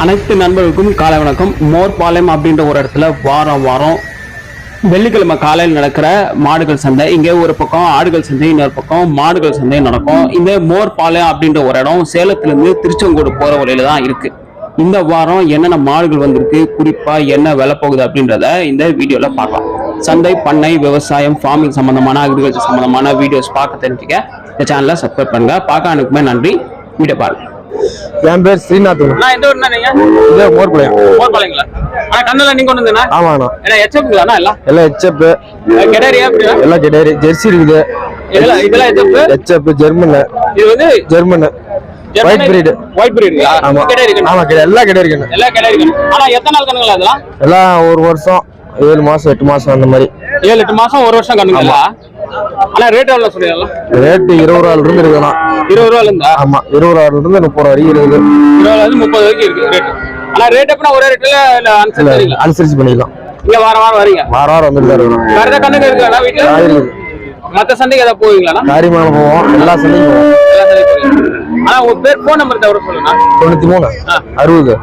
அனைத்து நண்பர்களுக்கும் காலை வணக்கம். மோர்பாளையம் அப்படின்ற ஒரு இடத்துல வாரம் வெள்ளிக்கிழமை காலையில் நடக்கிற மாடுகள் சந்தை. இங்கே ஒரு பக்கம் ஆடுகள் சந்தை, இன்னொரு பக்கம் மாடுகள் சந்தை நடக்கும். இந்த மோர்பாளையம் அப்படின்ற ஒரு இடம் சேலத்திலிருந்து திருச்செங்கோடு போற வழியில தான் இருக்கு. இந்த வாரம் என்னென்ன மாடுகள் வந்திருக்கு, குறிப்பா என்ன விலை போகுது அப்படின்றத இந்த வீடியோல பார்க்கலாம். சந்தை, பண்ணை, விவசாயம், ஃபார்மிங் சம்பந்தமான, அக்ரிகல்ச்சர் சம்பந்தமான வீடியோஸ் பார்க்க தெரிஞ்சுக்க இந்த சேனலை சப்ஸ்கிரைப் பண்ணுங்க. பார்க்க அனுப்புமே நன்றி. வீடியோ பாருங்க. என் பேர் ஸ்ரீநாத். எந்த ஊர்னா நீங்க? மோர்பாளையம். மோர்பாளையங்களா? ஆனா கண்ணல நீங்க கொண்டு வந்தீங்க? ஆமாண்ணா. என்ன எச்எப்ங்களா? எல்லாம் எச்எப், கெடரியா? எல்லாம் கெடரி. ஜெர்சி இருக்குது. இதெல்லாம் எச்எப் ஜெர்மன். இது வந்து ஜெர்மன் ஒயிட் பிரீட். ஒயிட் பிரீட்ங்களா? ஆமா. கெடரி. ஆமா, எல்லாம் கெடரி கண்ணு. எல்லாம் கெடரி கண்ணு. ஆனா எத்தனை நாள் கண்ணுங்களா இதெல்லாம்? எல்லாம் ஒரு வருஷம், 7 மாசம் 8 மாசம் அந்த மாதிரி. 7-8 மாசம், ஒரு வருஷம் கண்ணுங்களா? ஆனா ரேட் எவ்வளவு சொல்றீங்க? ரேட் 20 ரூபாயில இருந்து இருக்குண்ணா. 20 ரூபாயில இருந்தா? ஆமா, 20 ரூபாயில இருந்து 30 வரைக்கும் இருக்குது. 20 ரூபாயில 30 வரைக்கும் இருக்கு ரேட். ஆனா ரேட் எப்பனா ஒரே ரேட்ல இல்ல அனுசரிச்சு பண்ணிக்கலாம். இங்க வாரம் வரீங்க? வாரம் வந்துட்டு தான் இருக்கணும். வேற ஏதாவது கண்ணுங்க இருக்கா வீட்டுல? மத்த சந்தைக்கு ஏதாவது போவீங்களா? காரியமான போவோம், எல்லா சந்தைக்கும் போவோம். ஆனா உங்க பேர், போன் நம்பர் தவிர சொல்லுங்க. 93 60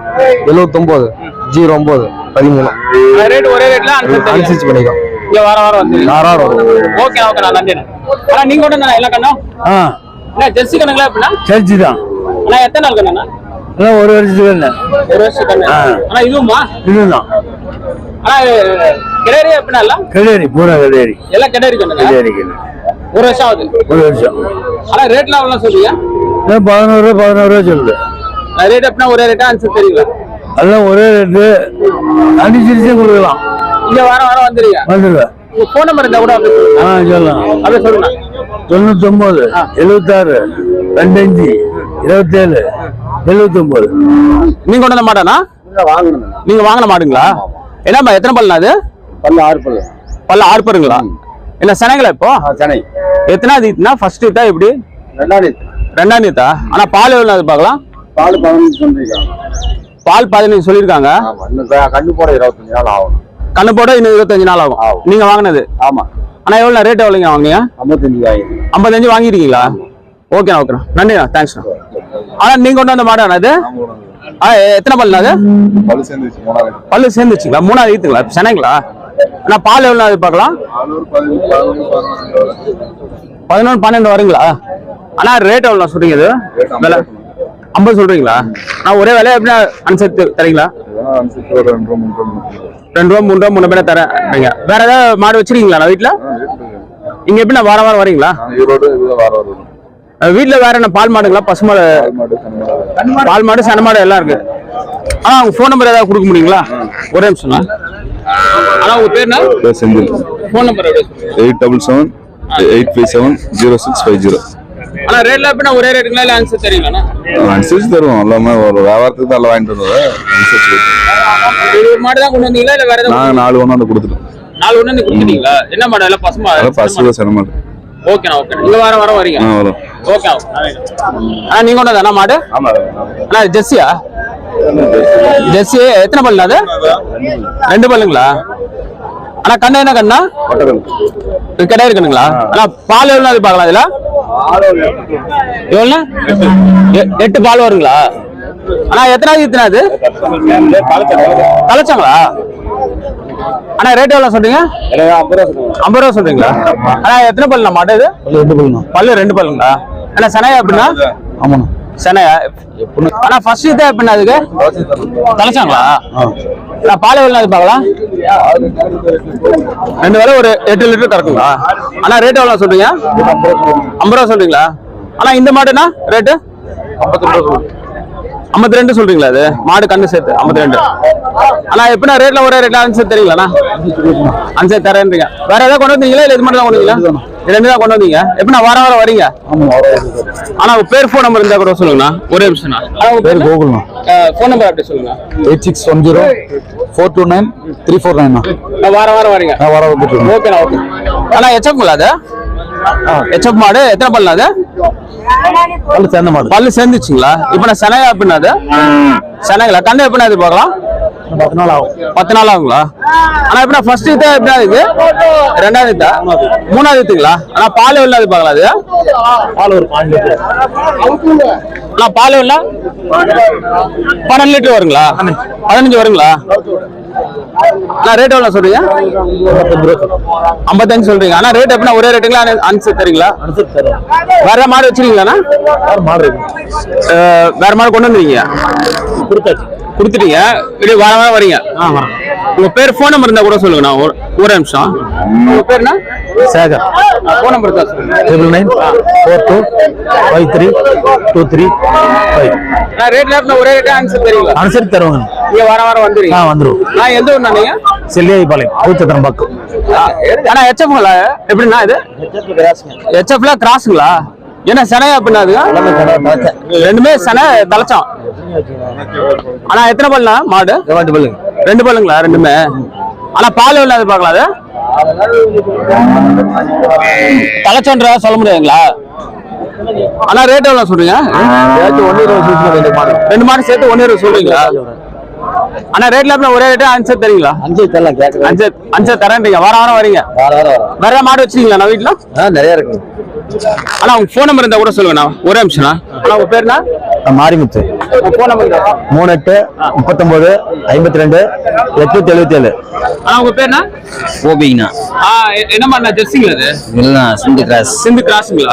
79 09 13. ரேட் ஒரே ரேட்ல அனுசரிச்சு பண்ணிக்கலாம். இங்க வாரம் வந்து வரும். ஓகே ஓகே, நான் நன்றி. ஆனா நீங்க கொண்டு வந்தா எல்லா கண்ணும் என்ன ஜெர்சி கண்ணுங்களா? எப்படின்னா ஜெர்சி தான். ஆனா எத்தனை நாள் கண்ணா? ஒரு வருஷத்துக்கு என்ன? ஒரு வருஷம் கண்ணு. ஆனா இதுவுமா? இதுதான். ஆனா கெடரி எப்படின்னா? எல்லாம் கெடரி, பூரா கெடரி. எல்லாம் கெடரி கண்ணுங்க. கெடரி கண்ணு. ஒரு வருஷம் ஆகுது. ஒரு வருஷம். ஆனா ரேட்லாம் எவ்வளவு சொல்றீங்க? 11 ரூபா சொல்லுது. ரேட் எப்படின்னா ஒரே ரேட்டா அனுசரிச்சு தெரியுங்களா? அதெல்லாம் ஒரே ரேட்டு, அனுசரிச்சே கொடுக்கலாம். இங்க வாரம் வந்துருங்க. வந்துருவேன். உங்க போன் நம்பர் இருந்தா கூட சொல்லலாம். அப்படியே சொல்லுங்க. 99 76 25 27 79. நீங்க கொண்டு வந்த மாட்டானா? நீங்க வாங்கின மாடுங்களா? என்னப்பா, எத்தனை பல்லுனா அது? பல்லு 6 பல்லு. பல்லு 6 பல்லுங்களா? என்ன சனைங்களா இப்போ? சனை. எத்தனாவது ஈத்துனா? ஃபர்ஸ்ட் ஈத்தா எப்படி? ரெண்டாம் ஈத்தா? ஆனா பால் எவ்வளவு அது பார்க்கலாம்? பால் 15 சொல்லிருக்காங்க. பால் 15 சொல்லிருக்காங்க. கண்ணு போட 25 நாள் ஆகும். கண்ணு போட இன்னும் 25 நாள் ஆகும். நீங்க வாங்கினது? ஆமா. ஆனா எவ்வளவு ரேட் எவ்வளவுங்க வாங்குனீங்க? 55 வாங்கிருக்கீங்களா? ஓகேண்ணா, ஓகேண்ணா, நன்றிண்ணா, தேங்க்ஸ்ண்ணா. ஆனா நீங்க கொண்டு வந்த மாடாண்ணா அது? எத்தனை பல்லுண்ணா அது? பல்லு சேர்ந்துச்சுங்களா? 3வது ஈத்துங்களா? சென்னைங்களா? ஆனா பால் எவ்வளவு அது பார்க்கலாம்? 11 12 வருங்களா? ஆனா ரேட் எவ்வளவு சொல்றீங்க? இது விலை 50 சொல்றீங்களா? நான் ஒரே விலை எப்படின்னா அனுசரித்து தரீங்களா? 2 ரூபா 3 ரூபா முன்ன பின்ன தரேன். வேற ஏதாவது மாடு வச்சிருக்கீங்களா வீட்டுல? இங்க எப்படி வாரம் வரீங்களா? வீட்டுல வேற என்ன பால் மாடுங்களா, பசு மாடு? பால் மாடு, சன மாடு எல்லாம் இருக்கு. ஆனா உங்க போன் நம்பர் ஏதாவது கொடுக்க முடியுங்களா? ஒரே நிமிஷம். ஆனா உங்க பேர் என்ன? செந்தில். Phone number 877 857 0650. ஆனா ரேட்ல எப்படின்னா ஒரே ரேட்டுங்களா இல்ல அனுசரிச்சு தரீங்களா? அனுசரிச்சு தருவோம். எல்லாமே ஒரு வியாபாரத்துக்கு தான் எல்லாம் வாங்கிட்டு வந்தது. ஒரு மாடு தான் கொண்டு வந்தீங்களா இல்ல வேற ஏதாவது? நான் 4 ஒண்ணு வந்து கொடுத்துட்டேன். 4 ஒண்ணு வந்து கொடுத்துட்டீங்களா? என்ன மாடு? எல்லாம் பசு மாடு. பசு சன மாடு. ஓகேண்ணா, ஓகே. நீங்க வாரம் வரீங்க? வரும். ஓகே. ஆனா நீங்க கொண்டு வந்தா மாடு? ஆமா. ஆனா ஜெர்சியா? ஜெர்சி எத்தனை பல்லுண்ணா அது? 2 பல்லுங்களா? ஆனா கண்ணு என்ன கண்ணா? கிடையாது இருக்குங்களா? ஆனா பால் எவ்வளவு அது பார்க்கலாம்? இதுல எவ்வளவு? 8 பால் வருங்களா? ஆனா எத்தனாவது ஈத்துனா அது? தலைச்சாங்களா? ஆனா ரேட் எவ்வளவு சொல்றீங்க? 50 ரூபா சொல்றீங்களா? ஆனா எத்தனை பல்லுண்ணா மாடு இது? பல்லு 2 பல்லுங்களா? ஆனா சனையா எப்படின்னா? ஆமாண்ணா, சனையா. ஆனா ஃபர்ஸ்ட் ஈத்தா எப்படின்னா அதுக்கு? தலைச்சாங்களா? பால் எவ்வளவு அது பார்க்கலாம்? 2 வேலை ஒரு 8 லிட்டர் கறக்குங்களா? ஆனா ரேட் எவ்வளவு சொல்றீங்க? 50 ரூபா சொல்றீங்களா? ஆனா இந்த மாடுனா ரேட்டு 52 சொல்றீங்களா? அது மாடு கண்ணு சேர்த்து 52. ஆனா எப்படின்னா ரேட்ல ஒரே ரேட்ல அனுசரிச்சு தெரியுங்களா? அனுசரிச்சு தரேன்றீங்க. வேற ஏதாவது கொண்டு வந்தீங்களா இல்ல இது மட்டும் தான் கொண்டு வந்தீங்களா? 2 தான் கொண்டு வந்தீங்க. எப்படின்னா வாரம் வரீங்க? ஆனா உங்க பேர், போன் நம்பர் இருந்தா கூட சொல்லுங்கண்ணா. ஒரே நிமிஷம். பேர் கோகுல்ண்ணா. போன் நம்பர் அப்படி சொல்லுங்க. 8610 429 349. நான் வாரம் வரீங்க? வர வந்துட்டு. ஓகேண்ணா, ஓகே. ஆனா எச்எப்ங்களா அது? எச்எப் மாடு எத்தனை பல்லு அது? பல்லு சேர்ந்த மாடு. பல்லு சேர்ந்துச்சுங்களா? இப்ப நான் சனையா எப்படின்னா அது? சனைங்களா? கண்ணு எப்படின்னா அது பார்க்கலாம்? 10 நாள் ஆகும். 10 நாள் ஆகுங்களா? ஆனா எப்படின்னா ஃபர்ஸ்ட் இது எப்படின்னா இது ரெண்டாவது இதா மூணாவது இதுங்களா? ஆனா பால் எவ்வளவு அது பார்க்கலாம் அது? பால் ஒரு 5 லிட்டர். ஆனா பால் எவ்வளவு 12 லிட்டர் வருங்களா? 15 வருங்களா? நான் ரேட் எவ்வளவு சொல்றீங்க? 55 சொல்றீங்க. ஆனா ரேட் எப்படின்னா ஒரே ரேட்டுங்களா அனுசரிச்சு தரீங்களா? அனுசரிச்சு தரோம். வேற மாடு வச்சிருக்கீங்களா? மாடு இருக்கு. வேற மாடு கொண்டு வந்துருக்கீங்க? கொடுத்தாச்சு. கொடுத்துட்டீங்க. இப்படி வார வாரம் வரீங்க. உங்க பேர் ஃபோன் நம்பர் இருந்தா கூட சொல்லுங்க. நான் ஒரு நிமிஷம். உங்க பேர் என்ன? சேகர். ஃபோன் நம்பர் தான் சொல்லுங்க. 9942532355. நான் ரேட்ல ஒரே ரேட்டா அனுசரிச்சு தரீங்களா? அனுசரிச்சு தருவாங்க. நீங்க வார வாரம் வந்துருங்க. வந்துரும். நான் எந்த ஊர் நீங்க? செல்லியாய்பாளையம் பூச்சத்திரம் பக்கம். ஆனா HF எப்படின்னா இது HFல கிராஸுங்களா? என்ன சனையா அப்படின்னா அது ரெண்டுமே சனை தலைச்சான். ஆனா எத்தனை பல்லுனா மாடு? 2 பல்லுங்களா? ரெண்டுமே. ஆனா பால் எவ்வளவு அது பார்க்கலாம்? அது தலைச்சோன்ற சொல்ல முடியாதுங்களா? ஆனா ரேட் எவ்வளவு சொல்றீங்க? 2 மாடு சேர்த்து 1.20 சொல்றீங்களா? ஆனா ரேட்ல ஒரே ரேட்டா அனுசரிச்சு தரீங்களா? அஞ்சு தரேன்றீங்க. வாரம் வாரம் வரீங்க. வேற மாடு வச்சிருக்கீங்களா? நான் வீட்டுல நிறைய இருக்கு. ஆனா உங்க போன் நம்பர் இருந்தா கூட சொல்லுங்க. ஒரே நிமிஷம். ஆனா உங்க பேர் என்ன? மாரிமுத்து. போன் நம்பர் 383952 ஆனா உங்க பேர் என்ன? கோபிங்கண்ணா. என்ன பண்ண ஜெர்சிங்களா? அது இல்லைண்ணா, சிந்து கிராஸ். சிந்து கிராஸுங்களா?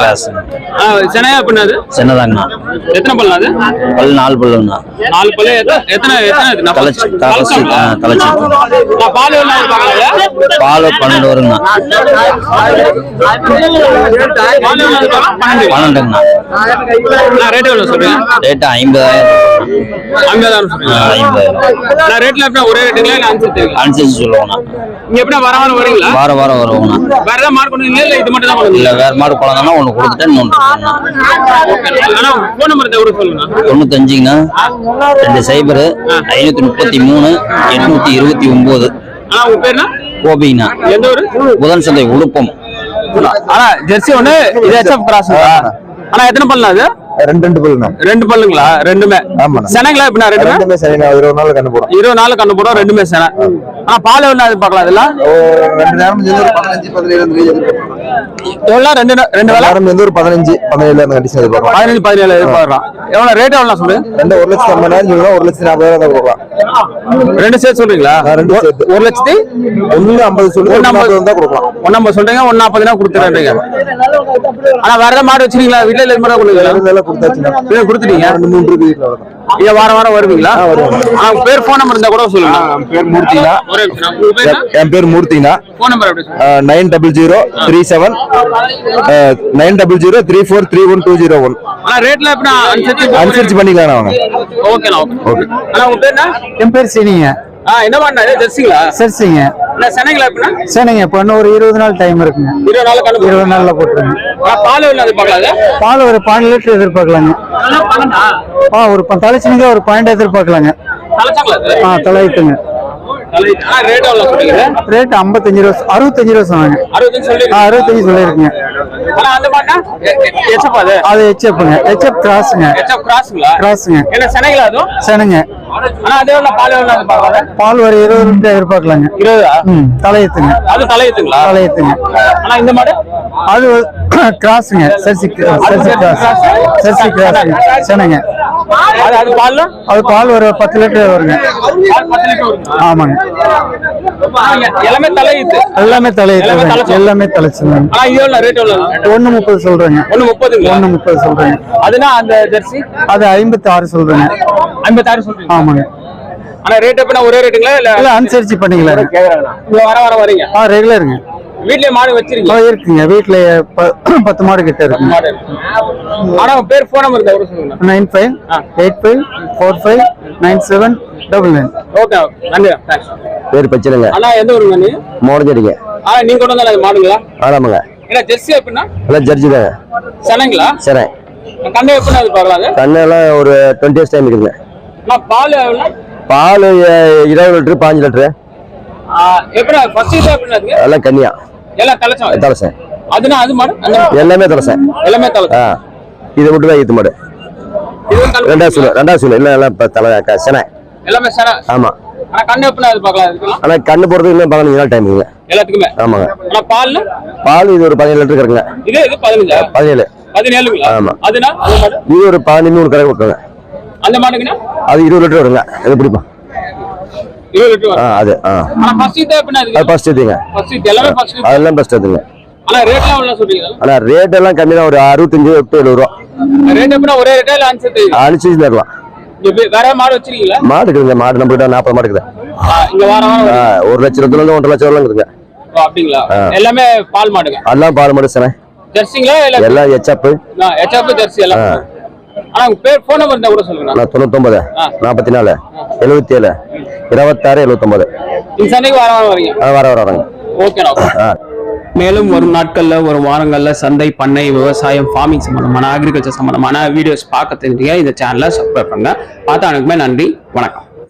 சென்னையா அப்படின்னா அது சின்னதாங்கண்ணா. எத்தனை பல்லு அது? பல்லு 4 பல்லுங்கண்ணா. 4 பல்லு. எத்தனை தலைச்சு பால் எவ்வளவு? பால் 12 வருங்கண்ணா. 12ங்கண்ணா. ரேட் எவ்வளவு சொல்றீங்க? ரேட்டு 50,000. 50,000 சொல்றீங்க. 50,000 ரேட்ல எப்படின்னா ஒரே ரேட்டுங்களா? இல்ல அனுசரிச்சு அனுசரிச்சு சொல்லுவோண்ணா. நீங்க எப்படின்னா வார வாரம் வரீங்களா? வார வாரம் வருவோண்ணா. வேற ஏதாவது மாடு கொண்டு இல்ல இது மட்டும் தான்? இல்ல, வேற மாடு குழந்தைன்னா ஒண்ணு கொடுத்துட்டு இன்னொன்று. ஆனா போன் நம்பர் கூட சொல்லுங்க. 95ங்கண்ணா 20 533 829. ஆனா உங்க பேர் என்ன? கோபிங்கண்ணா. எந்த ஊரு? புதன் சந்தை உடுப்பம். ஆனா ஜெர்சி ஒண்ணு இது HF கிராஸுங்களா? ஆனா எத்தனை பல்லு அது? 2 பல்லுண்ணா. 2 பல்லுங்களா? ரெண்டுமே செனைங்களா? எப்படின்னா ரெண்டுமே சரிங்க. 20 நாள் கண்ணு போடும். 20 நாள் கண்ணு போடும். ரெண்டுமே செனை. ஆனா பால் எவ்வளவு அது பார்க்கலாம்? இதெல்லாம் 2 நேரம் 15 17 எவ்வளவு? ரெண்டு வேலை நேரம் ஒரு 15 17 அந்த கண்டிஷன் எதிர்பார்க்கலாம். 15 17 எதிர்பார்க்கலாம். எவ்வளவு ரேட் எவ்வளவு சொல்றீங்க? 1,50,000 சொல்லுங்க. 1,40,000 தான் கொடுக்கலாம். ரெண்டு சேர்த்து சொல்றீங்களா? 2 சேர்த்து 1,50,000 சொல்லி 1,50,000 தான் கொடுக்கலாம். 1,50,000 சொல்றீங்க. 1,40,000 கொடுத்துறீங்க. ஆனா வேற ஏதாவது மாடு வச்சிருக்கீங்களா? வீட்டுல இது மட்டும் கொடுத்துருக்கீங்களா? கொடுத்துட்டீங்க. 2-3 இருக்கு வீட்டுல. இங்க வாரம் வாரம் வருவீங்களா? பேர் போன் நம்பர் இருந்தா கூட சொல்லுங்க. பேர் மூர்த்தினா. என் பேர் மூர்த்தினா. போன் நம்பர் எப்படி? 90037 900343120. ஆனா ரேட்ல எப்படின்னா அனுசரிச்சு பண்ணிக்கலாம் அவங்க. ஓகேண்ணா. ஓகே. ஆனா உங்க பேர் என்ன? என் பேர் சீனிங்க. என்ன பண்ணா ஜெர்சிங்களா? சரிங்க. இல்ல சென்னைங்களா? எப்படின்னா சரிங்க. இப்போ இன்னும் ஒரு 20 நாள் டைம் இருக்குங்க. 20 நாள் கணக்கு. 20 நாள்ல போட்டுருங்க. பால் எவ்வளவு எதிர்பார்க்கலாங்க? பால் ஒரு 12 லிட்டர் எதிர்பார்க்கலாங்க. ஒரு தலைச்சினிங்க ஒரு பாயிண்ட் எதிர்பார்க்கலாங்க. தலைத்துங்க. ரேட் எவ்வளவு சொல்றீங்க? ரேட் 55 ரூபா 65 ரூபா சொன்னாங்க. 65 சொல்லிருக்குங்க. ஆனா அந்த மாட்டா HF அது? அது HFங்க. HF கிராஸ்ங்க. HF கிராஸ்ங்களா? கிராஸ்ங்க. என்ன சென்னைங்களா அது? செனங்க. ஆனா அதே எவ்வளவு பால் எவ்வளவு பார்க்கலாம்? பால் ஒரு 20 லிட்டர் எதிர்பார்க்கலாங்க. 20? தலையத்துங்க. அது தலையத்துங்களா? தலையத்துங்க. ஆனா இந்த மாடு அது கிராஸ்ங்க. Jersey cross. சர்சி கிராஸ் செனங்க. அது பால் பால் ஒரு 10 லிட்டர் வருங்க. ஆமாங்க. எல்லாமே தலையுது. எல்லாமே தலையுது. எல்லாமே தலைச்சுங்க. ஆனா இது எவ்வளவு ரேட் எவ்வளவு? 1.30 சொல்றேங்க. 1.30ங்களா? 1.30 சொல்றேங்க. அதுனா அந்த ஜெர்சி அது 56 சொல்றேங்க. 56 சொல்றீங்க? ஆமாங்க. ஆனா ரேட் எப்பனா ஒரே ரேட்டுங்களா? இல்ல அனுசரிச்சு பண்ணிக்கலாம். இங்க வர வரீங்க? ரெகுலருங்க. வீட்லயே மாடு வச்சிருக்கீங்க? இருக்குங்க. வீட்ல 10 மாடு கிட்ட இருக்கு. ஆனா பேர் போன் நம்பர் இருந்தா கூட சொல்லுங்க. 9585459799. ஓகே. நன்றி. தேங்க்ஸ். பேர் பச்சைங்க. அண்ணா எந்த ஊருங்க நீ? மோடஞ்சேரிங்க. நீங்க கொண்டு வந்தால மாடுங்களா? ஆமாங்க. என்ன ஜெர்சி எப்படின்னா? எல்லாம் ஜெர்சி தாங்க. செனங்களா? சரி. கண்ணு எப்படின்னா அது பார்க்கலாம்? கண்ணெல்லாம் ஒரு 20 இயர்ஸ் டைம் இருக்குங்க. பால் எவ்வளவு? பால் 20 லிட்டர் 5 லிட்டர். எப்படின்னா ஃபர்ஸ்ட் இது எப்படின்னா இருக்கு? எல்லாம் கன்னியா. எல்லாம் தலைச்சேன். அதுனா அது மாடு? எல்லாமே தலைச்சேன். எல்லாமே தலைச்சேன். இது மட்டும் தான் ஈத்து மாடு. ரெண்டாவது சூழல் இல்ல எல்லாம் தலை செனை. எல்லாமே செனை. ஆமா. ஆனா கண்ணு எப்படின்னா எதிர்பார்க்கலாம் இதுக்கெல்லாம்? ஆனா கண்ணு போறதுக்கு இன்னும் 15 நாள் டைமுங்க. எல்லாத்துக்குமே. ஆமாங்க. ஆனா பால்ல பால் இது ஒரு 17 லிட்டர் இருக்குங்க. இது 15 17. 17ங்களா? ஆமா. அதுனா அந்த மாடு இது ஒரு 13 கணக்கு வைக்குங்க. அந்த மாடுக்குன்னா அது 20 லிட்டர் வருங்க. அது பிடிப்பா 20 லிட்டர் வரும். அது ஆனா ஃபர்ஸ்ட் இது எப்படின்னா அது இதுக்கு? ஃபர்ஸ்ட் இதுங்க. ஃபர்ஸ்ட் இது எல்லாமே ஃபர்ஸ்ட். அதெல்லாம் பெஸ்ட் அதுங்க. ஆனா ரேட்லாம் எவ்வளவு சொல்றீங்க? ஆனா ரேட் எல்லாம் கம்மி தான். ஒரு 65 70 ரூபா ரேட் எப்படின்னா ஒரே ரேட்டா இல்ல அனுசரிச்சு? அனுசரிச்சு தரலாம். வேற மாடு வச்சிருக்கீங்களா? மாடு இருக்குதுங்க. மாடு நம்ம கிட்ட 40 மாடு இருக்குது. இங்க வாரம் 1 லட்சம் ரூபாயில இருந்து 1.5 லட்சம் வரலாம் இருக்குதுங்க. அப்படிங்களா? எல்லாமே பால் மாடுங்க. எல்லாம் பால் மாடு சார். ஜெர்சிங்களா இல்ல எல்லாம் எச்அப் எச்எப் ஜெர்சி எல்லாம்? ஆனா உங்க பேர் போன் நம்பர் இருந்தா கூட சொல்லுங்க. 99 44 77 26 79. இந்த சந்தைக்கு வாரம் வரீங்க? வராங்க. ஓகேண்ணா. மேலும் வரும் நாட்கள்ல ஒரு வாரங்கள்ல சந்தை, பண்ணை, விவசாயம், ஃபார்மிங் சம்பந்தமான, அக்ரிகல்ச்சர் சம்பந்தமான வீடியோஸ் பார்க்க தெரிஞ்சுங்க இந்த சேனலை சப்ஸ்கிரைப் பண்ணுங்க. பார்த்த அனைக்குமே நன்றி, வணக்கம்.